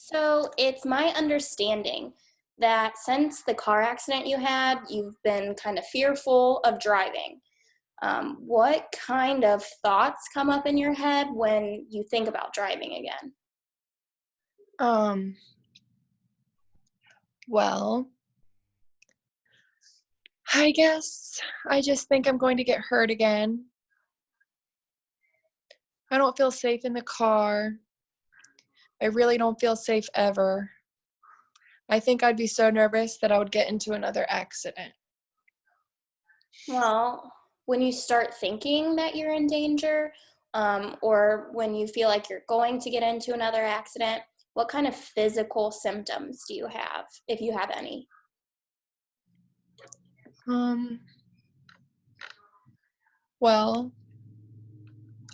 So it's my understanding that since the car accident you had, you've been kind of fearful of driving. What kind of thoughts come up in your head when you think about driving again? Um, well, I guess I just think I'm going to get hurt again. I don't feel safe in the car. I really don't feel safe ever. I think I'd be so nervous that I would get into another accident. Well, when you start thinking that you're in danger, or when you feel like you're going to get into another accident, what kind of physical symptoms do you have, if you have any? Um, well,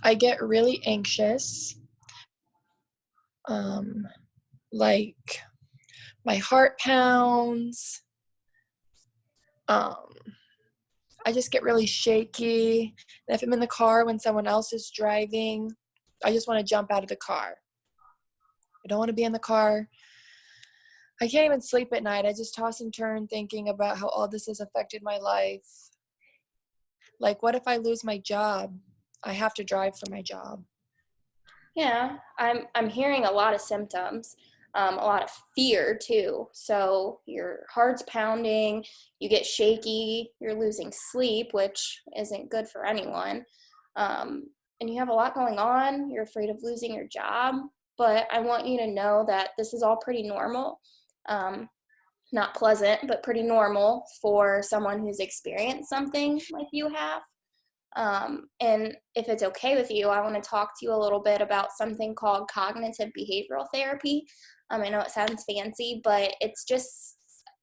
I get really anxious. Um, like my heart pounds. Um, I just get really shaky. And if I'm in the car when someone else is driving, I just want to jump out of the car. I don't want to be in the car. I can't even sleep at night. I just toss and turn thinking about how all this has affected my life. Like, what if I lose my job? I have to drive for my job. Yeah, I'm hearing a lot of symptoms, a lot of fear too. So your heart's pounding, you get shaky, you're losing sleep, which isn't good for anyone. And you have a lot going on. You're afraid of losing your job, but I want you to know that this is all pretty normal. Um, Not pleasant, but pretty normal for someone who's experienced something like you have. And if it's okay with you, I want to talk to you a little bit about something called cognitive behavioral therapy. I know it sounds fancy, but it's just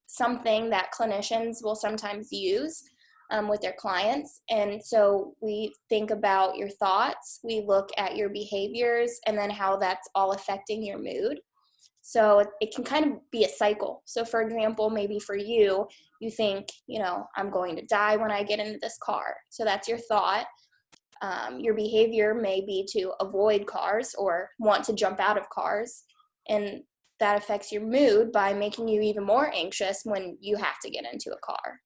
something that clinicians will sometimes use with their clients. And so we think about your thoughts, we look at your behaviors, and then how that's all affecting your mood. So it can kind of be a cycle. So for example, maybe for you, you think, I'm going to die when I get into this car. So that's your thought. Your behavior may be to avoid cars or want to jump out of cars. And that affects your mood by making you even more anxious when you have to get into a car.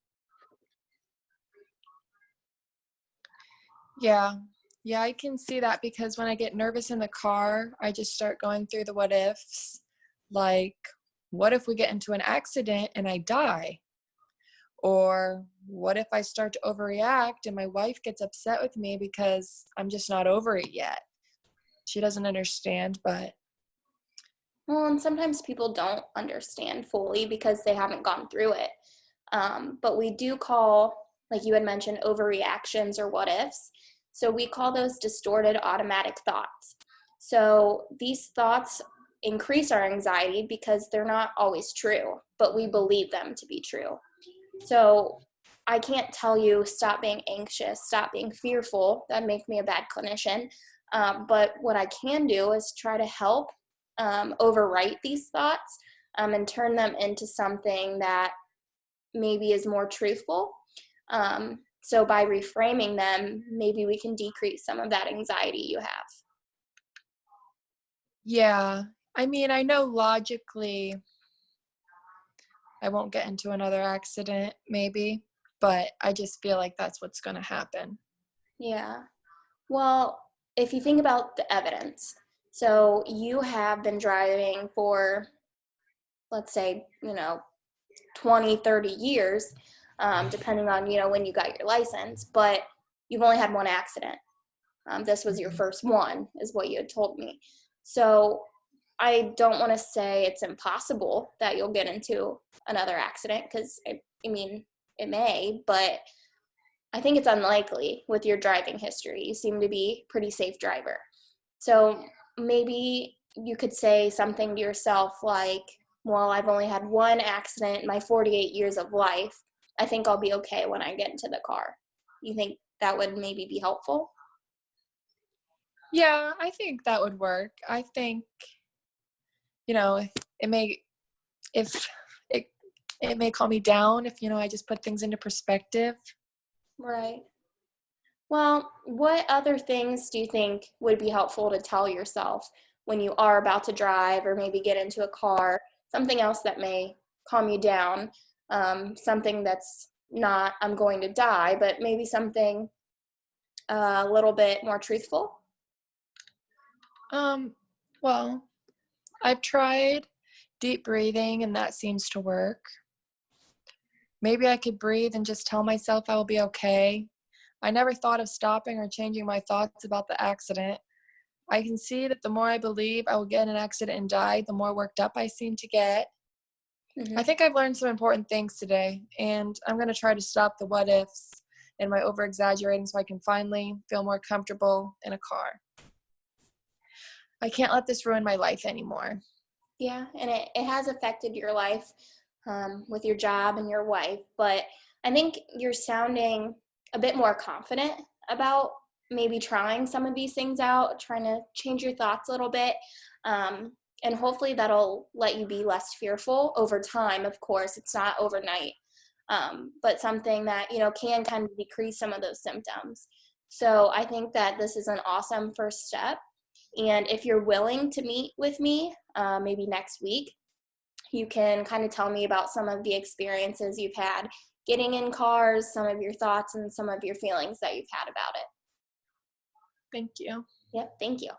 Yeah. Yeah, I can see that because when I get nervous in the car, I just start going through the what ifs. Like, what if we get into an accident and I die? Or what if I start to overreact and my wife gets upset with me because I'm just not over it yet? She doesn't understand, but Well, and sometimes people don't understand fully because they haven't gone through it. But we do call, like you had mentioned, overreactions or what ifs. So we call those distorted automatic thoughts. So these thoughts increase our anxiety because they're not always true, but we believe them to be true. So I can't tell you stop being anxious, stop being fearful. That'd make me a bad clinician. But what I can do is try to help overwrite these thoughts and turn them into something that maybe is more truthful. So by reframing them, maybe we can decrease some of that anxiety you have. yeah. I mean, I know logically I won't get into another accident, maybe, but I just feel like that's what's going to happen. Yeah. Well, if you think about the evidence, so you have been driving for, let's say, 20, 30 years, depending on, when you got your license, but you've only had one accident. This was your first one, is what you had told me. So I don't want to say it's impossible that you'll get into another accident because, I mean, it may, but I think it's unlikely with your driving history. You seem to be a pretty safe driver. So maybe you could say something to yourself like, well, I've only had one accident in my 48 years of life. I think I'll be okay when I get into the car. You think that would maybe be helpful? Yeah, I think that would work. I think, you know, it may if it it may calm me down if, I just put things into perspective. Right. Well, what other things do you think would be helpful to tell yourself when you are about to drive or maybe get into a car, something else that may calm you down, something that's not I'm going to die, but maybe something a little bit more truthful? Well, I've tried deep breathing and that seems to work. Maybe I could breathe and just tell myself I will be okay. I never thought of stopping or changing my thoughts about the accident. I can see that the more I believe I will get in an accident and die, the more worked up I seem to get. I Hmm. think I've learned some important things today, and I'm going to try to stop the what ifs and my over exaggerating so I can finally feel more comfortable in a car. I can't let this ruin my life anymore. Yeah, and it has affected your life with your job and your wife, but I think you're sounding a bit more confident about maybe trying some of these things out, trying to change your thoughts a little bit. Um, and hopefully that'll let you be less fearful over time. Of course, it's not overnight, but something that, can kind of decrease some of those symptoms. So I think that this is an awesome first step. And if you're willing to meet with me, maybe next week, you can kind of tell me about some of the experiences you've had getting in cars, some of your thoughts, and some of your feelings that you've had about it. Thank you. Yep, thank you.